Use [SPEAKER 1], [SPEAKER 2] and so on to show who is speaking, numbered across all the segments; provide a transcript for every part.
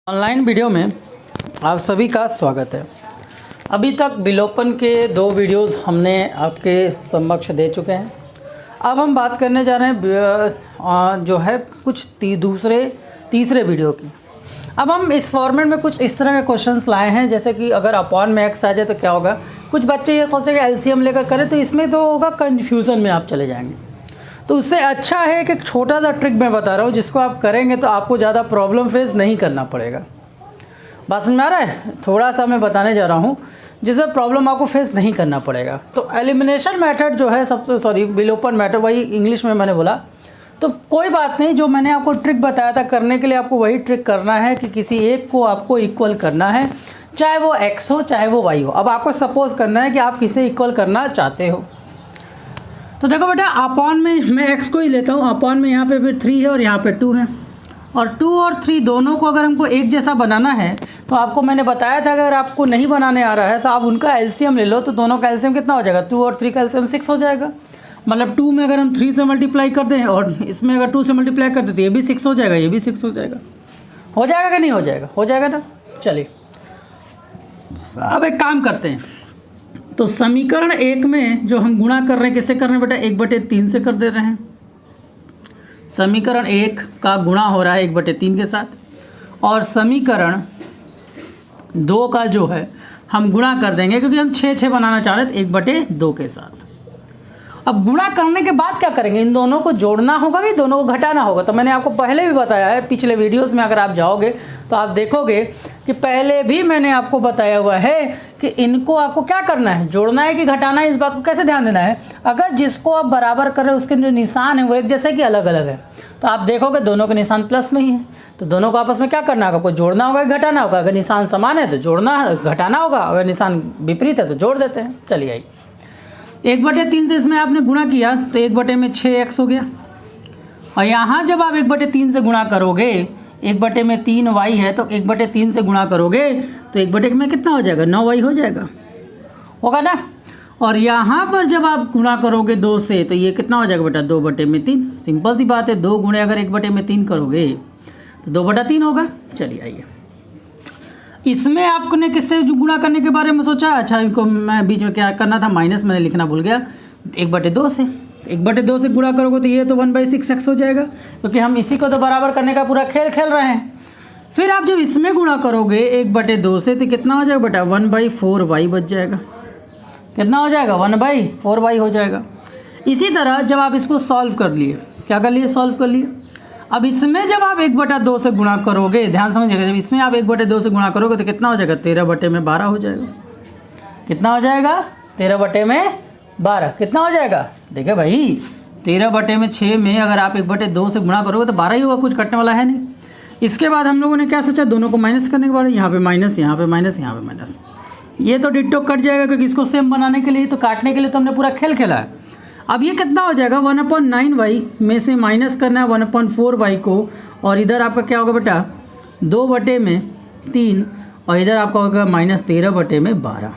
[SPEAKER 1] Online video में आप सभी का स्वागत है। अभी तक विलोपन के 2 वीडियोस हमने आपके समक्ष दे चुके हैं। अब हम बात करने जा रहे हैं जो है कुछ तीसरे वीडियो की। अब हम इस फॉर्मेट में कुछ इस तरह के क्वेश्चंस लाए हैं, जैसे कि अगर अपॉन में एक्स आ जाए तो क्या होगा। कुछ बच्चे ये सोचेंगे एलसीएम लेकर करें, तो इसमें तो होगा कन्फ्यूज़न में आप चले जाएंगे। तो उससे अच्छा है कि एक छोटा सा ट्रिक मैं बता रहा हूँ, जिसको आप करेंगे तो आपको ज़्यादा प्रॉब्लम फेस नहीं करना पड़ेगा। बात समझ में आ रहा है? थोड़ा सा मैं बताने जा रहा हूँ जिसमें प्रॉब्लम आपको फेस नहीं करना पड़ेगा। तो एलिमिनेशन मेथड जो है विलोपन मेथड, वही इंग्लिश में मैंने बोला। तो कोई बात नहीं, जो मैंने आपको ट्रिक बताया था करने के लिए आपको वही ट्रिक करना है कि किसी एक को आपको इक्वल करना है, चाहे वो x हो चाहे वो y हो। अब आपको सपोज करना है कि आप किसे इक्वल करना चाहते हो। तो देखो बेटा, अपॉन में मैं x को ही लेता हूँ। अपॉन में यहाँ पे फिर 3 है और यहाँ पे 2 है, और 2 और 3 दोनों को अगर हमको एक जैसा बनाना है तो आपको मैंने बताया था अगर आपको नहीं बनाने आ रहा है तो आप उनका एलसीएम ले लो। तो दोनों का एलसीएम कितना हो जाएगा? 2 और 3 का एलसीएम 6 हो जाएगा। मतलब 2 में अगर हम 3 से मल्टीप्लाई कर दें और इसमें अगर 2 से मल्टीप्लाई कर दें तो ये भी 6 हो जाएगा, ये भी 6 हो जाएगा। हो जाएगा कि नहीं हो जाएगा? हो जाएगा ना। चलिए अब एक काम करते हैं। तो समीकरण 1 में जो हम गुणा कर रहे हैं किससे कर रहे हैं बेटा? 1/3 से कर दे रहे हैं। समीकरण 1 का गुणा हो रहा है 1/3 के साथ, और समीकरण 2 का जो है हम गुणा कर देंगे, क्योंकि हम 6 बनाना चाह रहे थे 1/2 के साथ। अब गुणा करने के बाद क्या करेंगे? इन दोनों को जोड़ना होगा कि दोनों को घटाना होगा। तो मैंने आपको पहले भी बताया है, पिछले वीडियोस में अगर आप जाओगे तो आप देखोगे कि पहले भी मैंने आपको बताया हुआ है कि इनको आपको क्या करना है, जोड़ना है कि घटाना है। इस बात को कैसे ध्यान देना है? अगर जिसको आप बराबर कर रहे हो उसके जो निशान है वो एक जैसे कि अलग अलग है, तो आप देखोगे दोनों के निशान प्लस में ही है। तो दोनों को आपस में क्या करना होगा? कोई जोड़ना होगा कि घटाना होगा। अगर निशान समान है तो जोड़ना घटाना होगा, अगर निशान विपरीत है तो जोड़ देते हैं। चलिए आइए, 1/3 से इसमें आपने गुणा किया तो 1/6x हो गया, और यहाँ जब आप 1/3 से गुणा करोगे, 1/3y है तो 1/3 से गुणा करोगे तो 1/1 में कितना हो जाएगा? 9y हो जाएगा, होगा ना। और यहाँ पर जब आप गुणा करोगे 2 से तो ये कितना हो जाएगा बेटा? 2/3। सिंपल सी बात है, 2 गुणे अगर 1/3 करोगे तो 2/3 होगा। चलिए आइए, इसमें आपने किससे गुणा करने के बारे में सोचा? अच्छा, इनको मैं बीच में क्या करना था, माइनस मैंने लिखना भूल गया। 1/2 से 1/2 से गुणा करोगे तो ये तो 1/6x हो जाएगा, क्योंकि हम इसी को तो बराबर करने का पूरा खेल खेल रहे हैं। फिर आप जब इसमें गुणा करोगे 1/2 से तो कितना हो जाएगा बेटा? 1/4y बच जाएगा। कितना हो जाएगा? 1/4y हो जाएगा। इसी तरह जब आप इसको सॉल्व कर लिए, क्या कर लिए? सॉल्व कर लिए। अब इसमें जब आप 1/2 से गुणा करोगे, ध्यान समझिएगा, जब इसमें आप 1/2 से गुणा करोगे तो कितना हो जाएगा? 13/12 हो जाएगा। कितना हो जाएगा? 13/12 कितना हो जाएगा? देखिए भाई, 13/6 में अगर आप 1/2 से गुणा करोगे तो 12 ही होगा, कुछ कटने वाला है नहीं। इसके बाद हम लोगों ने क्या सोचा? दोनों को माइनस करने के बाद यहाँ पे माइनस, यहाँ पे माइनस, यहाँ पे माइनस, ये तो डिट्टो कट जाएगा, क्योंकि इसको सेम बनाने के लिए, तो काटने के लिए तो हमने पूरा खेल खेला है। अब ये कितना हो जाएगा? 1/9y में से माइनस करना है 1/4y को, और इधर आपका क्या होगा बेटा? 2/3, और इधर आपका होगा -13/12।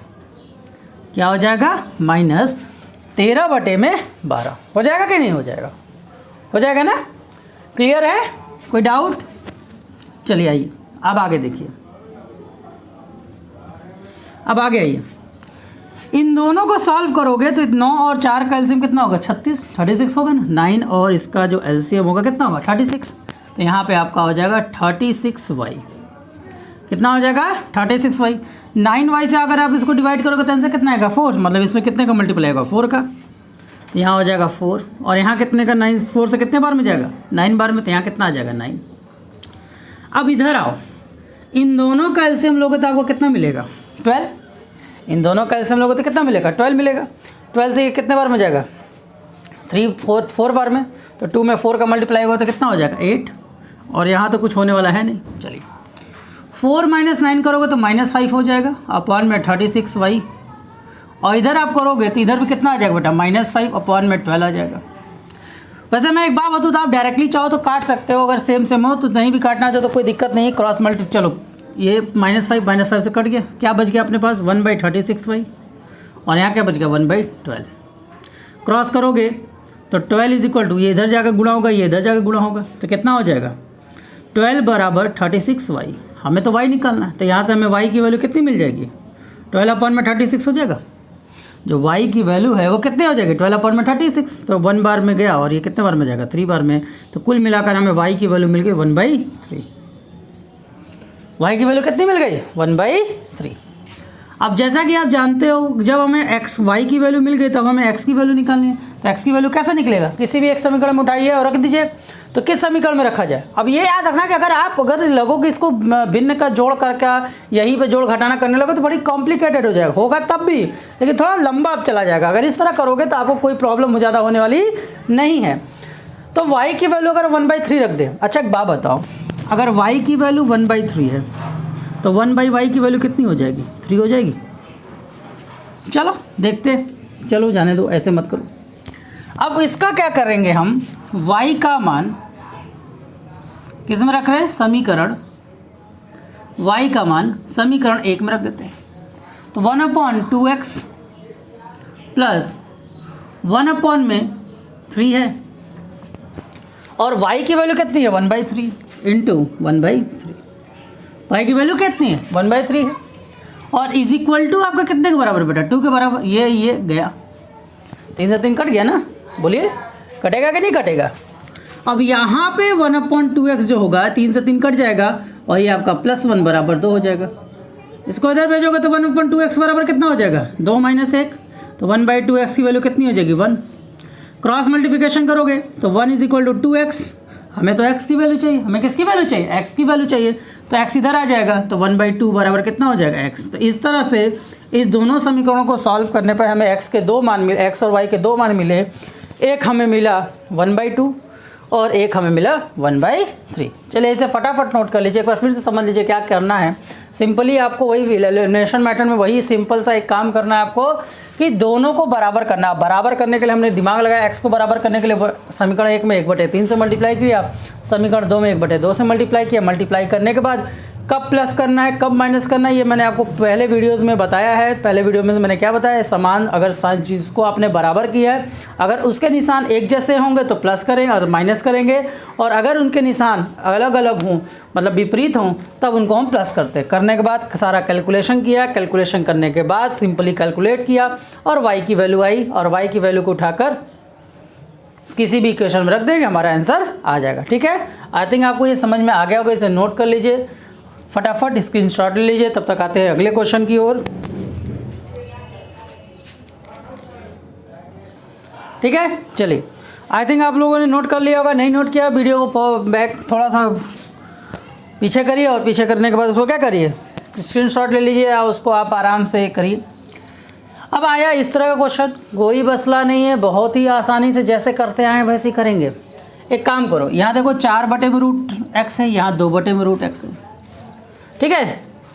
[SPEAKER 1] क्या हो जाएगा? -13/12 हो जाएगा कि नहीं हो जाएगा? हो जाएगा ना। क्लियर है? कोई डाउट? चलिए आइए, अब आगे देखिए। अब आगे आइए, इन दोनों को सॉल्व करोगे तो 9 और 4 का एलसीएम कितना होगा? 36 होगा ना। 9 और इसका जो एलसीएम होगा कितना होगा? 36। तो यहाँ पे आपका हो जाएगा 36y। कितना हो जाएगा? 36y। 9y से अगर आप इसको डिवाइड करोगे तो आंसर कितना आएगा? 4। मतलब इसमें कितने का मल्टीप्लाई होगा? 4 का। यहाँ हो जाएगा 4, और यहाँ कितने का? 9। 4 से कितने बार में जाएगा? 9 बार में। तो यहाँ कितना आ जाएगा? 9। अब इधर आओ, इन दोनों का एलसीएम लोगे तो आपको कितना मिलेगा? 12। इन दोनों का एलसीएम लोगे तो कितना मिलेगा? 12 मिलेगा। 12 से ये कितने बार में जाएगा? 4 बार में। तो 2 में 4 का मल्टीप्लाई होगा तो कितना हो जाएगा? 8। और यहाँ तो कुछ होने वाला है नहीं। चलिए, 4 - 9 करोगे तो -5 हो जाएगा, अपॉन में 36y। और इधर आप करोगे तो इधर भी कितना आ जाएगा बेटा? -5 अपॉन में 12 आ जाएगा। वैसे मैं एक बात बताऊँ तो आप डायरेक्टली चाहो तो काट सकते हो, अगर सेम हो तो नहीं भी काटना चाहो तो कोई दिक्कत नहीं। क्रॉस मल्टी, चलो ये -5 से कट गया, क्या बच गया अपने पास? 1/36y, और यहाँ क्या बच गया? 1/12। क्रॉस करोगे तो 12 = ये इधर जाकर गुणा होगा, ये इधर जाकर गुणा होगा, तो कितना हो जाएगा? 12 = 36y। हमें तो y निकालना है, तो यहाँ से हमें y की वैल्यू कितनी मिल जाएगी, 12/36 हो जाएगा। जो y की वैल्यू है वो कितने हो जाएगी, 12/36। तो 1 बार में गया और ये कितने बार में जाएगा, 3 बार में। तो कुल मिलाकर हमें y की वैल्यू मिल गई 1/3। y की वैल्यू कितनी मिल गई, 1/3। अब जैसा कि आप जानते हो, जब हमें y की वैल्यू मिल गई तब हमें x की वैल्यू निकालनी है। तो x की वैल्यू कैसे निकलेगा, किसी भी एक समीकरण में उठाइए और रख दीजिए। तो किस समीकरण में रखा जाए, अब ये याद रखना कि अगर लगोगे इसको भिन्न का जोड़ करके यहीं पे जोड़ घटाना करने लगे तो बड़ी कॉम्प्लिकेटेड हो जाएगा, होगा तब भी, लेकिन थोड़ा लंबा अब चला जाएगा। अगर इस तरह करोगे तो आपको कोई प्रॉब्लम ज़्यादा होने वाली नहीं है। तो y की वैल्यू अगर 1/3 रख दें। अच्छा एक बात बताओ, अगर y की वैल्यू 1/3 है तो 1/y की वैल्यू कितनी हो जाएगी, 3 हो जाएगी। चलो देखते, चलो जाने दो, ऐसे मत करो। अब इसका क्या करेंगे हम, y का मान किस में रख रहे हैं, समीकरण y का मान समीकरण 1 में रख देते हैं। तो 1/2x प्लस 1/3 है और y की वैल्यू कितनी है, 1/3 इंटू 1/3। y की वैल्यू कितनी है, 1/3 है और इज इक्वल टू आपका कितने के बराबर बेटा, 2 के बराबर। ये गया, 3 से 3 कट गया ना, बोलिए कटेगा कि नहीं कटेगा। अब यहाँ पे 1/2x जो होगा 3 से 3 कट जाएगा और ये आपका +1 बराबर 2 हो जाएगा। इसको इधर भेजोगे तो 1/2x बराबर कितना हो जाएगा, 2 - 1। तो 1/2x की वैल्यू कितनी हो जाएगी, 1। क्रॉस मल्टीप्लिकेशन करोगे तो 1 = 2x। हमें तो x की वैल्यू चाहिए, हमें किसकी वैल्यू चाहिए, x की वैल्यू चाहिए। तो x इधर आ जाएगा तो 1/2 बराबर कितना हो जाएगा, x। तो इस तरह से इस दोनों समीकरणों को सॉल्व करने पर हमें x के 2 मान मिले, x और y के 2 मान मिले। एक हमें मिला 1/2 और एक हमें मिला 1/3। चलिए इसे फटाफट नोट कर लीजिए, एक बार फिर से समझ लीजिए क्या करना है। सिंपली आपको वही एलिमिनेशन मेथड में वही सिंपल सा एक काम करना है आपको कि दोनों को बराबर करना। बराबर करने के लिए हमने दिमाग लगाया, x को बराबर करने के लिए समीकरण 1 में 1/3 से मल्टीप्लाई किया, समीकरण 2 में 1/2 से मल्टीप्लाई किया। मल्टीप्लाई करने के बाद कब प्लस करना है कब माइनस करना है ये मैंने आपको पहले वीडियोस में बताया है। पहले वीडियो में मैंने क्या बताया, समान अगर जिसको आपने बराबर किया है अगर उसके निशान एक जैसे होंगे तो प्लस करें और माइनस करेंगे, और अगर उनके निशान अलग अलग हों मतलब विपरीत हों तब उनको हम प्लस करते हैं। करने के बाद सारा कैलकुलेशन किया, कैलकुलेशन करने के बाद सिंपली कैलकुलेट किया और y की वैल्यू आई और y की वैल्यू को उठाकर किसी भी इक्वेशन में रख देंगे, हमारा आंसर आ जाएगा। ठीक है, आई थिंक आपको ये समझ में आ गया होगा। इसे नोट कर लीजिए, फटाफट स्क्रीनशॉट ले लीजिए। तब तक आते हैं अगले क्वेश्चन की ओर। ठीक है, चलिए आई थिंक आप लोगों ने नोट कर लिया होगा। नहीं नोट किया वीडियो को बैक थोड़ा सा पीछे करिए और पीछे करने के बाद उसको क्या करिए, स्क्रीनशॉट ले लीजिए या उसको आप आराम से करिए। अब आया इस तरह का क्वेश्चन, कोई मसला नहीं है, बहुत ही आसानी से जैसे करते आए वैसे ही करेंगे। एक काम करो, यहाँ देखो 4/√x है, यहाँ 2/√x है। ठीक है,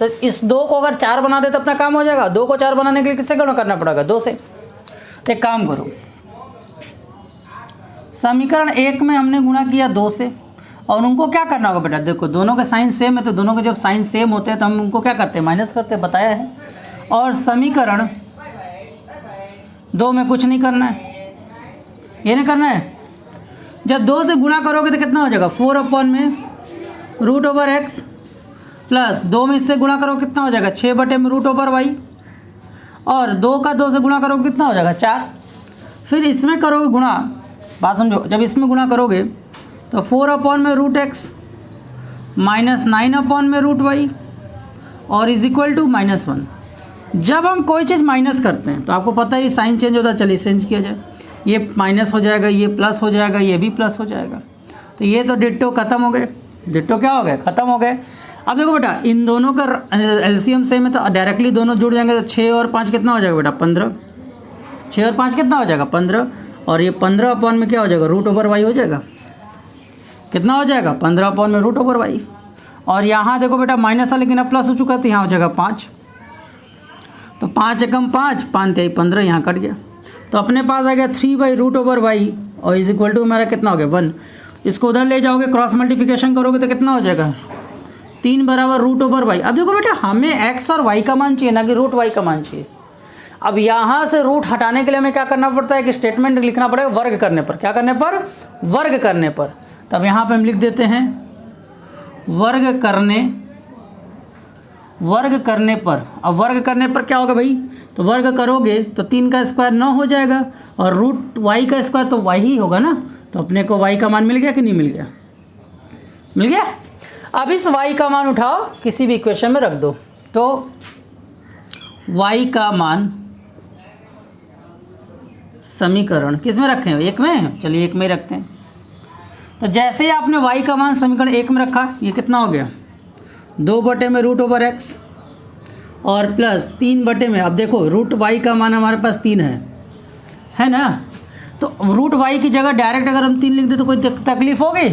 [SPEAKER 1] तो इस 2 को अगर 4 बना दे तो अपना काम हो जाएगा। 2 को 4 बनाने के लिए किससे गुणा करना पड़ेगा, 2 से। तो एक काम करो, समीकरण 1 में हमने गुणा किया 2 से और उनको क्या करना होगा बेटा, देखो दोनों के साइन सेम है तो दोनों के जब साइन सेम होते हैं तो हम उनको क्या करते हैं, माइनस करते हैं, बताया है। और समीकरण 2 में कुछ नहीं करना है, ये नहीं करना है। जब 2 से गुणा करोगे तो कितना हो जाएगा, 4/√x प्लस 2 में इससे गुणा करो कितना हो जाएगा, 6/√y और 2 का 2 से गुणा करोगे कितना हो जाएगा, 4। फिर इसमें करोगे गुणा, बात समझो, जब इसमें गुणा करोगे तो 4/√x माइनस 9/√y और इज इक्वल टू -1। जब हम कोई चीज़ माइनस करते हैं तो आपको पता है ये साइन चेंज होता है, चलिए चेंज किया जाए, ये माइनस हो जाएगा, ये प्लस हो जाएगा, ये भी प्लस हो जाएगा। तो ये तो डिट्टो ख़त्म हो गए, डिट्टो क्या हो गए, ख़त्म हो गए। अब देखो बेटा इन दोनों का एलसीएम सेम है तो डायरेक्टली दोनों जुड़ जाएंगे तो 6 और 5 कितना हो जाएगा बेटा, 15। 6 और 5 कितना हो जाएगा, 15। और ये 15 में क्या हो जाएगा, √y हो जाएगा। कितना हो जाएगा, 15 में √y। और यहाँ देखो बेटा माइनस था लेकिन अब प्लस हो चुका है तो यहाँ हो जाएगा 5। तो 5 एकम 5, 5 × 15 यहाँ कट गया। तो अपने पास आ गया 3/√y और इज इक्वल टू हमारा कितना हो गया, 1। इसको उधर ले जाओगे, क्रॉस मल्टीप्लिकेशन करोगे तो कितना हो जाएगा, 3 बराबर √y। अब देखो बेटा हमें x और y का मान चाहिए ना कि √y का मान चाहिए। अब यहाँ से रूट हटाने के लिए हमें क्या करना पड़ता है कि स्टेटमेंट लिखना पड़ेगा वर्ग करने पर। क्या करने पर, वर्ग करने पर। तब यहाँ पे हम लिख देते हैं वर्ग करने वर्ग करने पर, अब वर्ग करने पर क्या होगा भाई, तो वर्ग करोगे तो 3 का स्क्वायर 9 हो जाएगा और रूट वाई का स्क्वायर तो वाई ही होगा ना, तो अपने को वाई का मान मिल गया कि नहीं मिल गया, मिल गया। अब इस वाई का मान उठाओ किसी भी इक्वेशन में रख दो, तो वाई का मान समीकरण किस में रखें, एक में, चलिए एक में ही रखते हैं। तो जैसे ही आपने y का मान समीकरण एक में रखा, ये कितना हो गया 2/√x और प्लस 3/, अब देखो रूट y का मान हमारे पास 3 है ना, तो रूट y की जगह डायरेक्ट अगर हम 3 लिख दे तो कोई तकलीफ होगी,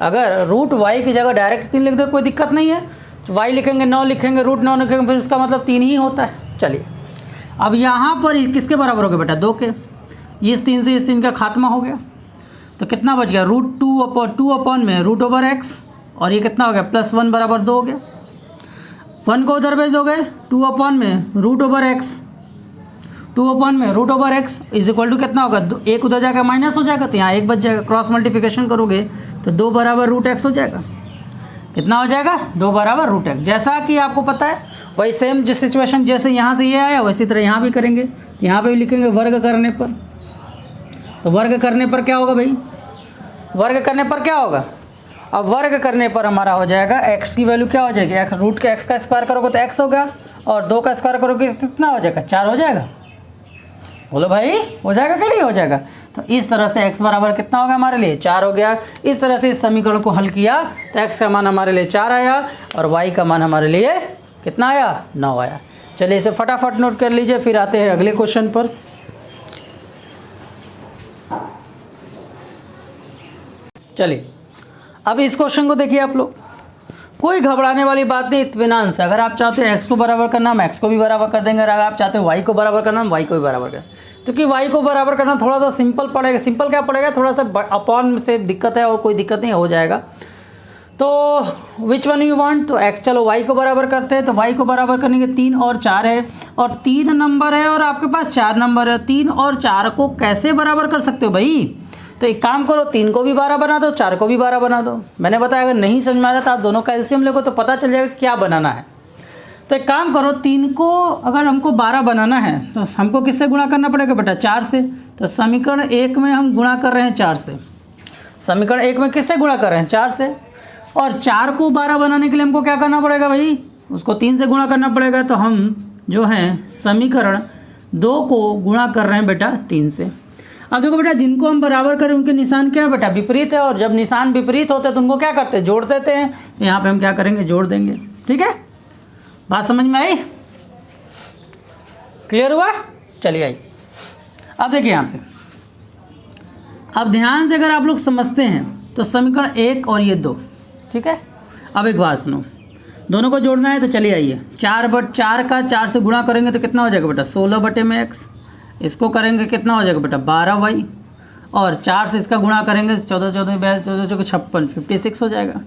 [SPEAKER 1] अगर रूट y की जगह डायरेक्ट 3 लिख दे कोई दिक्कत नहीं है, तो y लिखेंगे 9 लिखेंगे √9 लिखेंगे, फिर उसका मतलब 3 ही होता है। चलिए अब यहाँ पर किसके बराबर हो गया बेटा 2 के, इस 3 से इस 3 का खात्मा हो गया, तो कितना बच गया √2/x और ये कितना हो गया +1 बराबर 2 हो गया, 1 को उधर भेज दोगे 2/√x, 2/√x is equal to कितना होगा, 1 उधर जाकर माइनस हो जाएगा तो यहाँ 1 बच जाएगा, क्रॉस मल्टीप्लिकेशन करोगे तो 2/√x हो जाएगा, कितना हो जाएगा 2/√x। जैसा कि आपको पता है वही सेम जो सिचुएशन जैसे यहाँ से ये आया वैसी तरह यहाँ भी करेंगे, यहाँ पे भी लिखेंगे वर्ग करने पर, तो वर्ग करने पर क्या होगा भाई, वर्ग करने पर क्या होगा, अब वर्ग करने पर हमारा हो जाएगा x की वैल्यू क्या हो जाएगी, रूट के x का स्क्वायर करोगे तो x होगा और 2 का स्क्वायर करोगे कितना हो जाएगा 4 हो जाएगा, बोलो भाई हो जाएगा कि नहीं हो जाएगा। तो इस तरह से x बराबर कितना होगा हमारे लिए 4 हो गया। इस तरह से इस समीकरण को हल किया तो x का मान हमारे लिए 4 आया और y का मान हमारे लिए कितना आया 9 आया। चलिए इसे फटाफट नोट कर लीजिए, फिर आते हैं अगले क्वेश्चन पर। चलिए अब इस क्वेश्चन को देखिए आप लोग, कोई घबराने वाली बात नहीं, इत्मीनान से। अगर आप चाहते हैं x को बराबर करना हम x को भी बराबर कर देंगे, अगर आप चाहते हैं y को बराबर करना हम y को भी बराबर करें, क्योंकि y को बराबर करना थोड़ा सा सिंपल पड़ेगा। सिंपल क्या पड़ेगा, थोड़ा सा अपॉन से दिक्कत है और कोई दिक्कत नहीं हो जाएगा। तो विच वन यू वांट, तो x चलो y को बराबर करते हैं, तो y को बराबर करने के 3 और 4 है और 3 नंबर है और आपके पास 4 नंबर है। 3 और 4 को कैसे बराबर कर सकते हो भाई, तो एक काम करो 3 को भी 12 बना दो, 4 को भी 12 बना दो। मैंने बताया अगर नहीं समझ में आ रहा तो आप दोनों का एलसीएम लेगो तो पता चल जाएगा क्या बनाना है। तो एक काम करो 3 को अगर हमको 12 बनाना है तो हमको किससे गुणा करना पड़ेगा बेटा 4 से। तो समीकरण 1 में हम गुणा कर रहे हैं 4 से, समीकरण 1 में किससे गुणा कर रहे हैं 4 से, और 4 को 12 बनाने के लिए हमको क्या करना पड़ेगा भाई, उसको 3 से गुणा करना पड़ेगा। तो हम जो है समीकरण 2 को गुणा कर रहे हैं बेटा 3 से। अब देखो बेटा जिनको हम बराबर करें उनके निशान क्या है बेटा विपरीत है, और जब निशान विपरीत होते हैं तो उनको क्या करते हैं जोड़ देते हैं। तो यहाँ पे हम क्या करेंगे जोड़ देंगे, ठीक है, बात समझ में आई, क्लियर हुआ। चलिए आई अब देखिए यहाँ पे, अब ध्यान से अगर आप लोग समझते हैं तो समीकरण 1 और ये 2, ठीक है। अब एक बात सुनो, दोनों को जोड़ना है तो चलिए आइए 4 का 4 से गुणा करेंगे तो कितना हो जाएगा बेटा 16/x, इसको करेंगे कितना हो जाएगा बेटा 12y, और 4 से इसका गुणा करेंगे 14 56 56 हो जाएगा।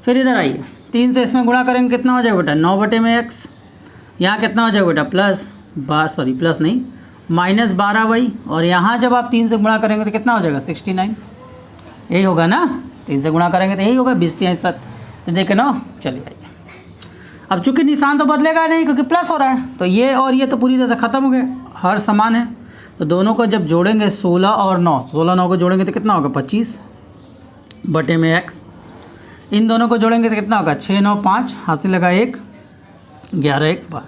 [SPEAKER 1] फिर इधर आइए 3 से इसमें गुणा करेंगे कितना हो जाएगा बेटा 9/x, यहाँ कितना हो जाएगा बेटा प्लस नहीं -12y, और यहाँ जब आप 3 से गुणा करेंगे तो कितना हो जाएगा 69, यही होगा ना, 3 से गुणा करेंगे तो यही होगा 20 3 7, तो देखे ना। चलिए आइए, अब चूंकि निशान तो बदलेगा नहीं क्योंकि प्लस हो रहा है, तो ये और ये तो पूरी तरह से ख़त्म हो गए, हर समान है। तो दोनों को जब जोड़ेंगे 16 और 9, 16 9 को जोड़ेंगे तो कितना होगा 25/x, इन दोनों को जोड़ेंगे तो कितना होगा 6 9 5, हाथ से लगा 1 11 1 12,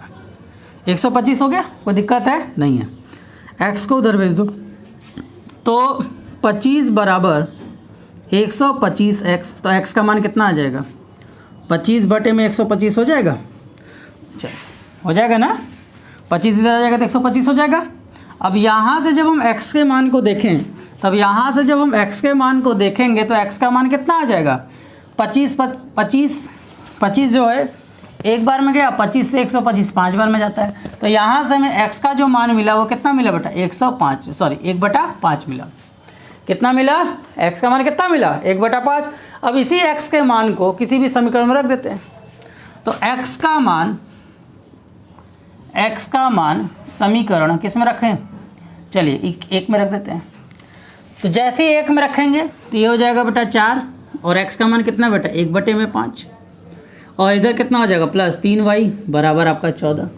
[SPEAKER 1] 125 हो गया, कोई दिक्कत है नहीं है। x को उधर भेज दो, तो 25 बराबर 125x, तो x का मान कितना आ जाएगा 25/125 हो जाएगा। चलो हो जाएगा ना, 25 इधर आ जाएगा तो 125 हो जाएगा। अब यहाँ से जब हम x के मान को देखें, तब यहाँ से जब हम x के मान को देखेंगे तो x का मान कितना आ जाएगा 25 जो है एक बार में गया, 25 से 125 5 बार में जाता है। तो यहाँ से हमें x का जो मान मिला वो कितना मिला बेटा 1/5 मिला। कितना मिला, x का मान कितना मिला 1/5। अब इसी x के मान को किसी भी समीकरण में रख देते हैं, तो x का मान समीकरण किस में रखें, चलिए एक में रख देते हैं। तो जैसे ही 1 में रखेंगे तो ये हो जाएगा बेटा 4, और x का मान कितना बेटा 1/5, और इधर कितना हो जाएगा +3y बराबर आपका 14।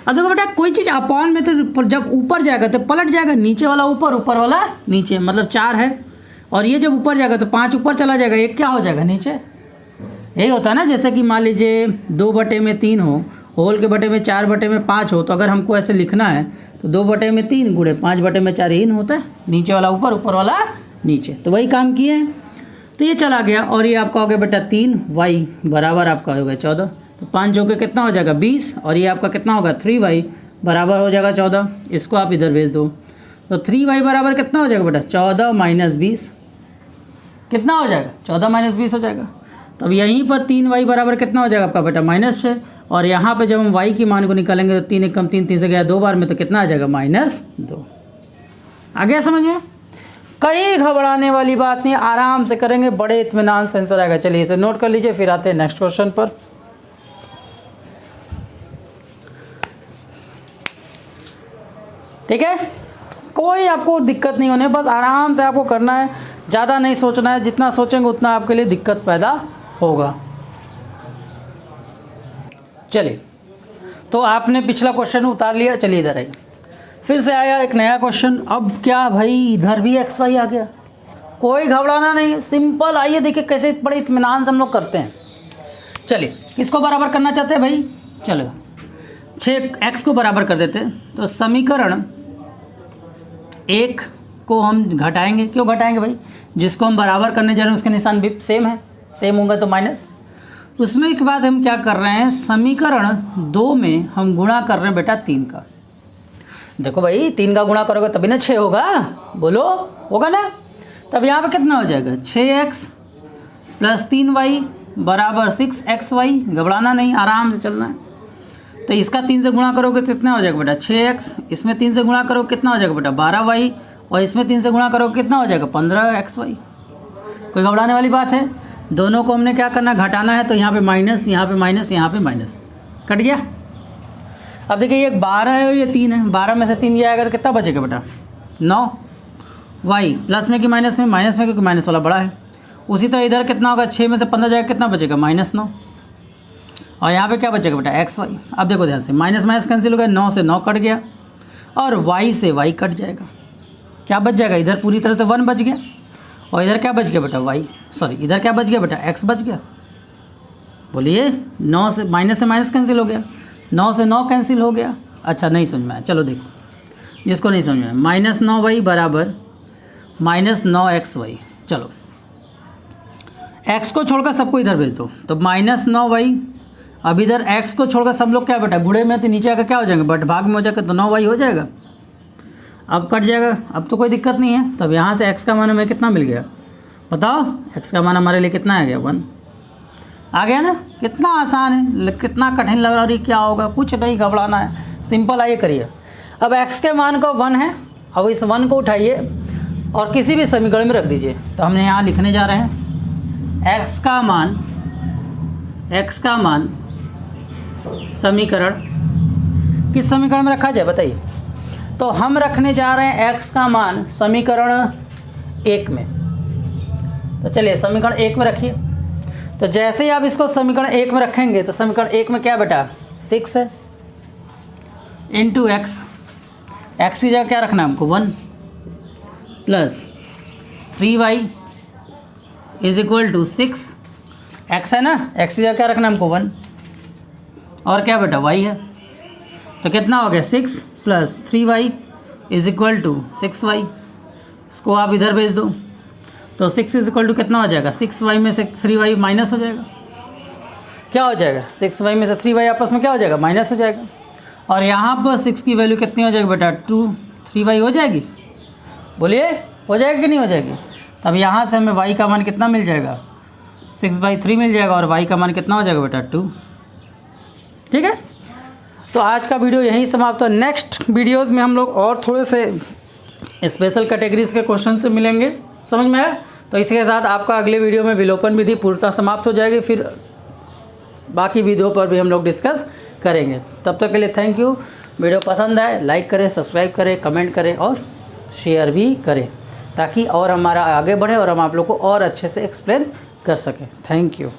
[SPEAKER 1] अब देखो बेटा कोई चीज़ अपॉन में तो जब ऊपर जाएगा तो पलट जाएगा, नीचे वाला ऊपर ऊपर वाला नीचे, मतलब 4 है और ये जब ऊपर जाएगा तो 5 ऊपर चला जाएगा, एक क्या हो जाएगा नीचे। यही होता है ना, जैसे कि मान लीजिए 2/3 हो, होल के बटे में 4/5 हो, तो अगर हमको ऐसे लिखना है तो 2/3 गुणे 5/4 ही होता है, नीचे वाला ऊपर ऊपर वाला नीचे। तो वही काम किए हैं, तो ये चला गया और ये आपका हो गया बेटा 3y बराबर आपका हो गया 14। तो 5 जो के कितना हो जाएगा 20 और ये आपका कितना होगा 3y बराबर हो जाएगा 14। इसको आप इधर भेज दो तो 3y बराबर कितना हो जाएगा बेटा 14 - 20 कितना हो जाएगा 14 - 20 हो जाएगा। तब यहीं पर 3y बराबर कितना हो जाएगा आपका बेटा -6 और यहाँ पे जब हम y की मान को निकालेंगे तो 3 × 3 3 से गया 2 बार में, तो कितना आ जाएगा -2। आ गया समझ में? कहीं घबराने वाली बात नहीं, आराम से करेंगे, बड़े इत्मीनान से आंसर आएगा। चलिए इसे नोट कर लीजिए, फिर आते हैं नेक्स्ट क्वेश्चन पर। ठीक है, कोई आपको दिक्कत नहीं होने, बस आराम से आपको करना है, ज़्यादा नहीं सोचना है, जितना सोचेंगे उतना आपके लिए दिक्कत पैदा होगा। चलिए, तो आपने पिछला क्वेश्चन उतार लिया, चलिए इधर आइए, फिर से आया एक नया क्वेश्चन। अब क्या भाई इधर भी XY आ गया, कोई घबराना नहीं, सिंपल। आइए देखिए कैसे बड़े इत्मीनान से हम लोग करते हैं। चलिए किसको बराबर करना चाहते हैं भाई, चलो 6x को बराबर कर देते हैं। तो समीकरण 1 को हम घटाएंगे, क्यों घटाएंगे भाई, जिसको हम बराबर करने जा रहे हैं उसके निशान भी सेम है, सेम होगा तो माइनस। उसमें के बाद हम क्या कर रहे हैं, समीकरण 2 में हम गुणा कर रहे हैं बेटा 3 का। देखो भाई 3 का गुणा करोगे तभी ना 6 होगा, बोलो होगा ना। तब यहाँ पे कितना हो जाएगा 6x + 3y बराबर 6xy। घबराना नहीं, आराम से चलना है। तो इसका 3 से गुणा करोगे तो कितना हो जाएगा बेटा 6x, इसमें 3 से गुणा करोगे कितना हो जाएगा बेटा 12y और इसमें 3 से गुणा करोगे कितना हो जाएगा 15xy। कोई घबराने वाली बात है? दोनों को हमने क्या करना, घटाना है। तो यहाँ पे माइनस, यहाँ पे माइनस, यहाँ पे माइनस, कट गया। अब देखिए ये 12 है और ये 3 है, 12 में से 3 गया अगर कितना बचेगा बेटा 9y, प्लस में कि माइनस में, माइनस में क्योंकि माइनस वाला बड़ा है। उसी तरह इधर कितना होगा 6 में से 15 जाएगा कितना बचेगा -9 और यहाँ पे क्या बचेगा बेटा xy। अब देखो ध्यान से, माइनस माइनस कैंसिल हो गया, 9 से 9 कट गया और y से y कट जाएगा। क्या बच जाएगा, इधर पूरी तरह से 1 बच गया और इधर क्या बच गया बेटा y, सॉरी इधर क्या बच गया बेटा x बच गया। बोलिए 9 से माइनस कैंसिल हो गया, 9 से 9 कैंसिल हो गया। अच्छा नहीं समझ में आया, चलो देखो जिसको नहीं समझ में आया, -9y बराबर -9xy। चलो x को छोड़कर सबको इधर भेज दो, तो -9y। अब इधर x को छोड़कर सब लोग क्या बेटा गुणे में, तो नीचे आकर क्या हो जाएंगे बट भाग में हो जाएगा, तो 9y हो जाएगा। अब कट जाएगा, अब तो कोई दिक्कत नहीं है। तब यहाँ से x का मान हमें कितना मिल गया बताओ, x का मान हमारे लिए कितना आ गया 1 आ गया ना। कितना आसान है, कितना कठिन लग रहा है और ये क्या होगा, कुछ नहीं घबराना है, सिंपल। आइए करिए। अब x के मान का 1 है, अब इस 1 को उठाइए और किसी भी समीकरण में रख दीजिए। तो हमने यहाँ लिखने जा रहे हैं x का मान समीकरण, किस समीकरण में रखा जाए बताइए। तो हम रखने जा रहे हैं x का मान समीकरण 1 में। तो चलिए समीकरण 1 में रखिए। तो जैसे ही आप इसको समीकरण 1 में रखेंगे तो समीकरण 1 में क्या बेटा 6 है इंटू x की जगह क्या रखना है हमको 1 plus 3y is equal to 6। x है ना, x की जगह क्या रखना है हमको 1 और क्या बेटा y है। तो कितना हो गया 6 plus 3y is equal to 6y। इसको आप इधर भेज दो तो 6 इज इक्वल टू कितना हो जाएगा 6y में से 3y माइनस हो जाएगा। क्या हो जाएगा 6y में से 3y आपस में क्या हो जाएगा माइनस हो जाएगा। और यहाँ पर 6 की वैल्यू कितनी हो जाएगी बेटा 3y हो जाएगी। बोलिए हो जाएगी कि नहीं हो जाएगी। तब यहाँ से हमें y का मान कितना मिल जाएगा 6/3 मिल जाएगा और y का मान कितना हो जाएगा बेटा 2। ठीक है, तो आज का वीडियो यहीं समाप्त हो। नेक्स्ट वीडियोज़ में हम लोग और थोड़े से स्पेशल कैटेगरीज के क्वेश्चन से मिलेंगे, समझ में आया। तो इसके साथ आपका अगले वीडियो में विलोपन विधि पूर्णतः समाप्त हो जाएगी, फिर बाकी वीडियो पर भी हम लोग डिस्कस करेंगे। तब तक के लिए थैंक यू। वीडियो पसंद आए लाइक करें, सब्सक्राइब करें, कमेंट करें और शेयर भी करें ताकि और हमारा आगे बढ़े और हम आप लोग को और अच्छे से एक्सप्लेन कर सकें। Thank you.